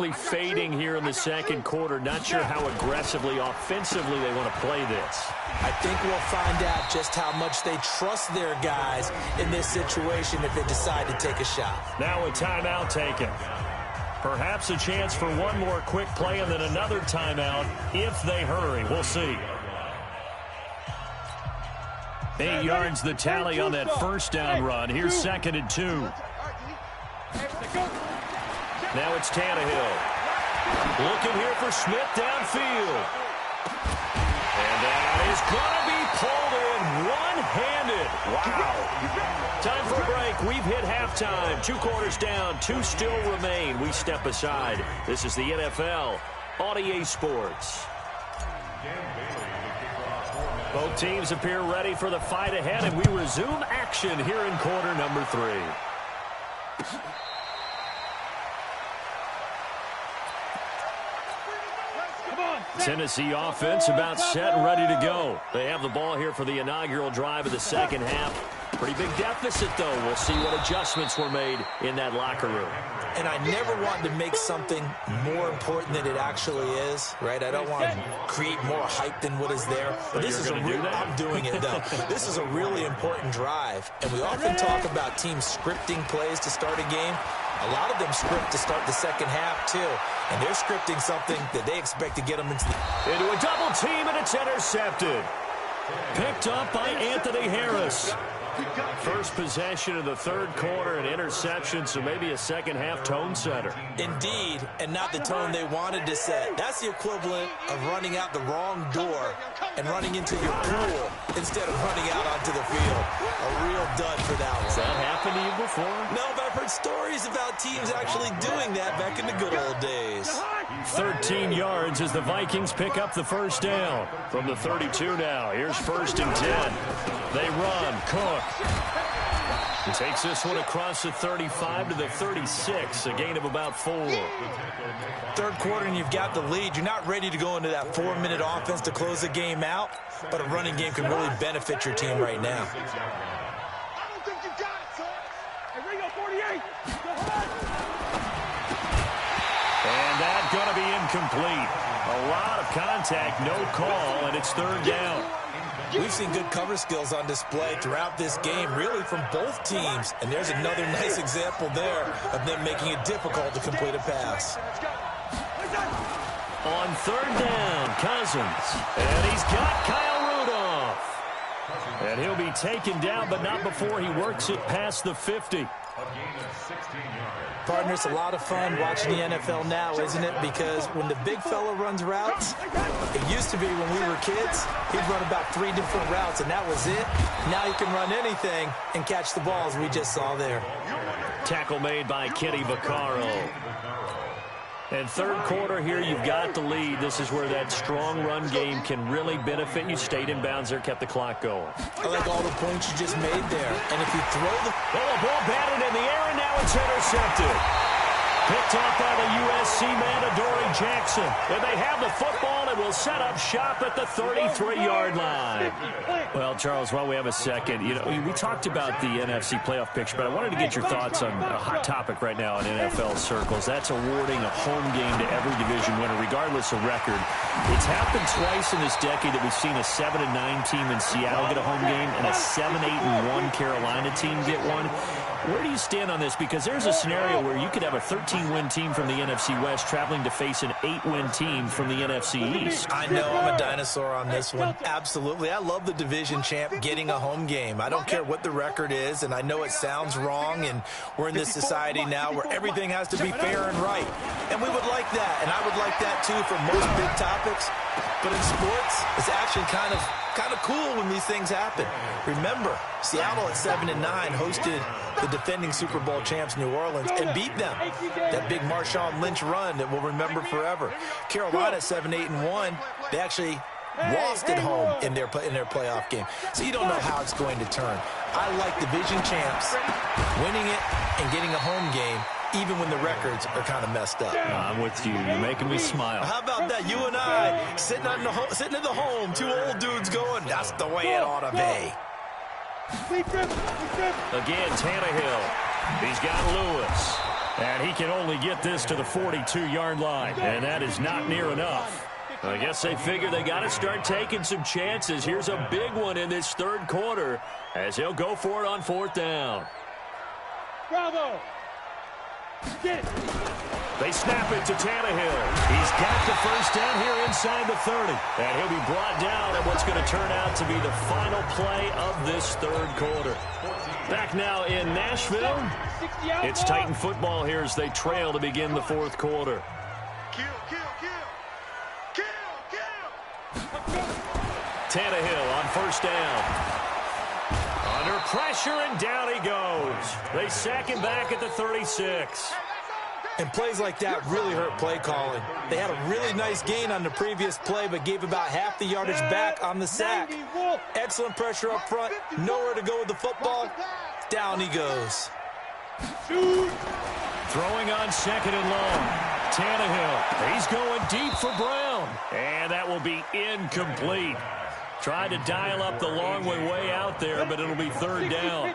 Fading here in the second quarter. Not sure how aggressively, offensively they want to play this. I think we'll find out just how much they trust their guys in this situation if they decide to take a shot. Now a timeout taken. Perhaps a chance for one more quick play and then another timeout if they hurry. We'll see. 8 yards the tally on that first down run. Here's 2nd and 2. Now it's Tannehill. Looking here for Smith downfield. And that is going to be pulled in one-handed. Wow. Time for a break. We've hit halftime. 2 quarters down. 2 still remain. We step aside. This is the NFL on EA Sports. Both teams appear ready for the fight ahead, and we resume action here in quarter number 3. Tennessee offense about set and ready to go. They have the ball here for the inaugural drive of the second half. Pretty big deficit, though. We'll see what adjustments were made in that locker room. And I never want to make something more important than it actually is, right? I don't want to create more hype than what is there. But this is a real, I'm doing it, though. This is a really important drive. And we often talk about teams scripting plays to start a game. A lot of them script to start the second half, too. And they're scripting something that they expect to get them into a double team, and it's intercepted. Picked up by Anthony Harris. First possession of the third quarter, an interception, so maybe a second-half tone setter. Indeed, and not the tone they wanted to set. That's the equivalent of running out the wrong door and running into your pool instead of running out onto the field. A real dud for that one. Has that happened to you before? No, but I've heard stories about teams actually doing that back in the good old days. 13 yards as the Vikings pick up the first down. From the 32 now, here's 1st and 10. They run. Cook takes this one across the 35 to the 36, a gain of about 4. Third quarter and you've got the lead. You're not ready to go into that 4-minute offense to close the game out, but a running game can really benefit your team right now. I don't think you got it, son. Hey, Ringo, 48. And that's going to be incomplete. A lot of contact, no call, and it's 3rd down. We've seen good cover skills on display throughout this game, really from both teams. And there's another nice example there of them making it difficult to complete a pass. On 3rd down, Cousins. And he's got Kyle Rudolph. And he'll be taken down, but not before he works it past the 50. Partner, it's a lot of fun watching the NFL now, isn't it? Because when the big fella runs routes, it used to be when we were kids, he'd run about 3 different routes, and that was it. Now he can run anything and catch the balls we just saw there. Tackle made by Kenny Vaccaro. And third quarter here, you've got the lead. This is where that strong run game can really benefit you. Stayed in bounds there, kept the clock going. I like all the points you just made there. And if you throw the... Oh, a ball batted in the air, and now it's intercepted. Picked off by the USC man, Adoree Jackson. And they have the football and will set up shop at the 33-yard line. Well, Charles, while we have a second, you know, we talked about the NFC playoff picture, but I wanted to get your thoughts on a hot topic right now in NFL circles. That's awarding a home game to every division winner, regardless of record. It's happened twice in this decade that we've seen a 7-9 team in Seattle get a home game and a 7-8-1 Carolina team get one. Where do you stand on this? Because there's a scenario where you could have a 13-win team from the NFC West traveling to face an 8-win team from the NFC East. I know I'm a dinosaur on this one. Absolutely. I love the division champ getting a home game. I don't care what the record is, and I know it sounds wrong, and we're in this society now where everything has to be fair and right. And we would like that, and I would like that too for most big topics. But in sports, it's actually kind of cool when these things happen. Remember, Seattle at 7-9 hosted the defending Super Bowl champs New Orleans and beat them. That big Marshawn Lynch run that we'll remember forever. Carolina 7-8-1, they actually lost at home in their playoff game. So you don't know how it's going to turn. I like division champs winning it and getting a home game, even when the records are kind of messed up. I'm with you. You're making me smile. How about that? You and I sitting at the home, two old dudes going, that's the way it ought to be. Again, Tannehill. He's got Lewis. And he can only get this to the 42-yard line, and that is not near enough. I guess they figure they got to start taking some chances. Here's a big one in this third quarter as he'll go for it on fourth down. Bravo! Get it. They snap it to Tannehill. He's got the first down here inside the 30. And he'll be brought down at what's going to turn out to be the final play of this third quarter. Back now in Nashville. It's Titan football here as they trail to begin the fourth quarter. Tannehill on first down. Under pressure, and down he goes. They sack him back at the 36. And plays like that really hurt play calling. They had a really nice gain on the previous play, but gave about half the yardage back on the sack. Excellent pressure up front. Nowhere to go with the football. Down he goes. Throwing on second and long. Tannehill. He's going deep for Brown. And that will be incomplete. Tried to dial up the long way out there, but it'll be third down.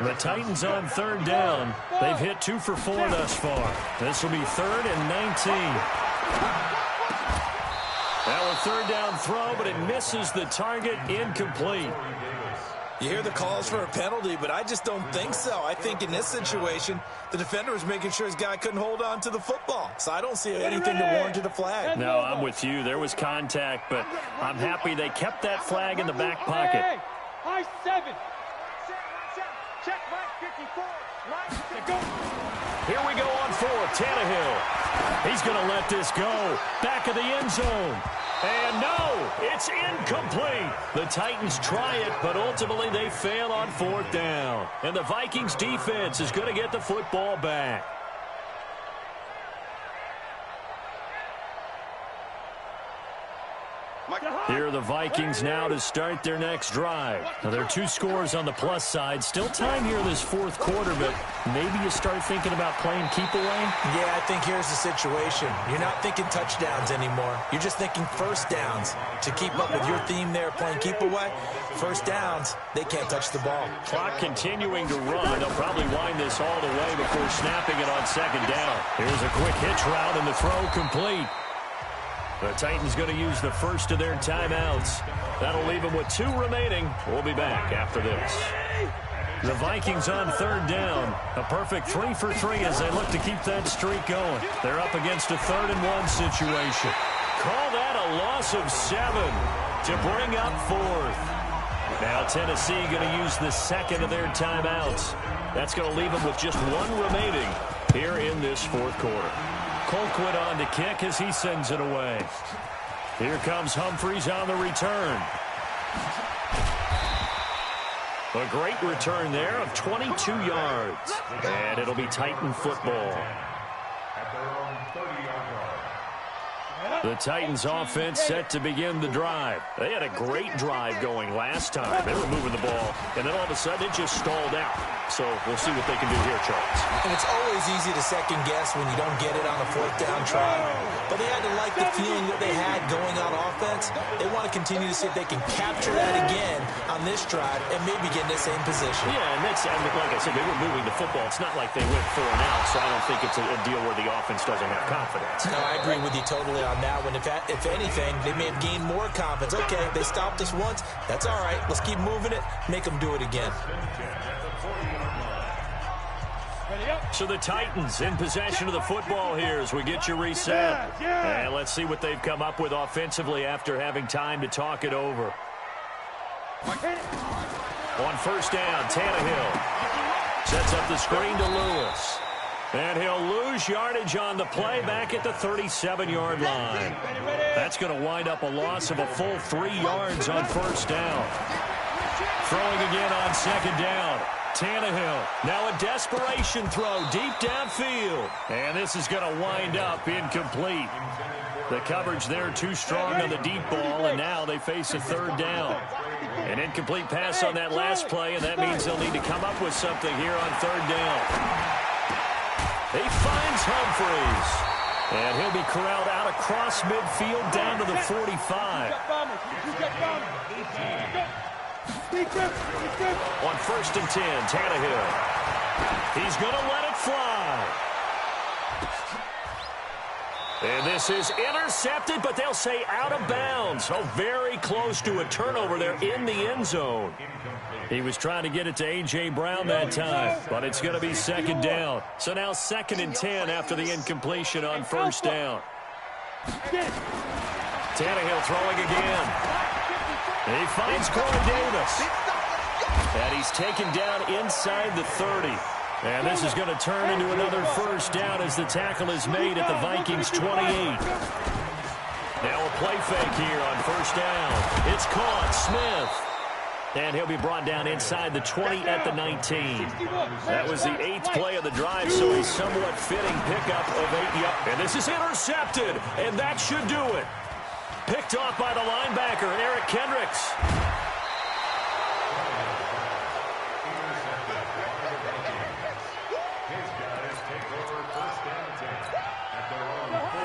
The Titans on third down. They've hit 2 for 4 thus far. This will be 3rd and 19. Now a third down throw, but it misses the target. Incomplete. You hear the calls for a penalty, but I just don't think so. I think in this situation, the defender was making sure his guy couldn't hold on to the football. So I don't see anything that warranted a flag. No, I'm with you. There was contact, but I'm happy they kept that flag in the back pocket. High 7. Check right 54. Right, go. Here we go on fourth. Tannehill. He's going to let this go. Back of the end zone. And no, it's incomplete. The Titans try it, but ultimately they fail on fourth down. And the Vikings defense is going to get the football back. Here are the Vikings now to start their next drive. Now, there are 2 scores on the plus side. Still time here in this fourth quarter, but maybe you start thinking about playing keep away? Yeah, I think here's the situation. You're not thinking touchdowns anymore. You're just thinking first downs. To keep up with your theme there, playing keep away, first downs, they can't touch the ball. Clock continuing to run. They'll probably wind this all the way before snapping it on second down. Here's a quick hitch route, and the throw complete. The Titans going to use the first of their timeouts. That'll leave them with 2 remaining. We'll be back after this. The Vikings on third down. A perfect 3 for 3 as they look to keep that streak going. They're up against a 3rd and 1 situation. Call that a loss of 7 to bring up 4th. Now Tennessee going to use the second of their timeouts. That's going to leave them with just 1 remaining here in this fourth quarter. Colquitt on to kick as he sends it away. Here comes Humphries on the return. A great return there of 22 yards. And it'll be Titan football. The Titans offense set to begin the drive. They had a great drive going last time. They were moving the ball, and then all of a sudden it just stalled out. So we'll see what they can do here, Charles. And it's always easy to second guess when you don't get it on a fourth down try. But they had to like the feeling that they had going on offense. They want to continue to see if they can capture that again on this drive and maybe get in the same position. Yeah, and that's, like I said, they were moving the football. It's not like they went 4 and out, so I don't think it's a deal where the offense doesn't have confidence. No, I agree with you totally on that one. If anything, they may have gained more confidence. Okay, they stopped us once. That's all right. Let's keep moving it. Make them do it again. So the Titans in possession of the football here as we get you reset. And let's see what they've come up with offensively after having time to talk it over. On first down, Tannehill sets up the screen to Lewis. And he'll lose yardage on the play back at the 37-yard line. That's going to wind up a loss of a full 3 yards on first down. Throwing again on second down. Tannehill, now a desperation throw deep downfield. And this is going to wind up incomplete. The coverage there too strong on the deep ball, and now they face a third down. An incomplete pass on that last play, and that means they'll need to come up with something here on third down. He finds Humphries. And he'll be corralled out across midfield down to the 45. On first and 10, Tannehill. He's going to let it fly. And this is intercepted, but they'll say out of bounds. Oh, very close to a turnover there in the end zone. He was trying to get it to A.J. Brown that time, but it's going to be second down. So now 2nd and 10 after the incompletion on first down. Tannehill throwing again. He finds Corey Davis. And he's taken down inside the 30. And this is going to turn into another first down as the tackle is made at the Vikings 28. Now a play fake here on first down. It's caught. Smith. And he'll be brought down inside the 20 at the 19. That was the 8th play of the drive, so a somewhat fitting pickup of 8 yards. And this is intercepted, and that should do it. Picked off by the linebacker, Eric Kendricks.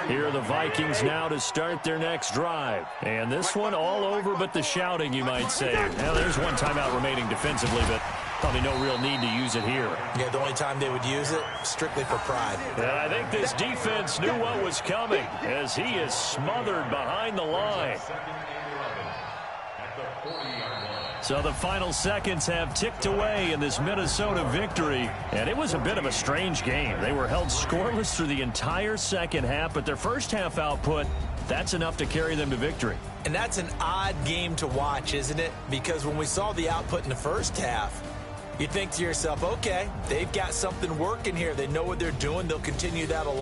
Here are the Vikings now to start their next drive. And this one all over but the shouting, you might say. Now, there's one timeout remaining defensively, but probably no real need to use it here. Yeah, the only time they would use it, strictly for pride. And I think this defense knew what was coming as he is smothered behind the line. So the final seconds have ticked away in this Minnesota victory. And it was a bit of a strange game. They were held scoreless through the entire second half, but their first half output, that's enough to carry them to victory. And that's an odd game to watch, isn't it? Because when we saw the output in the first half, you think to yourself, okay, they've got something working here. They know what they're doing. They'll continue that along.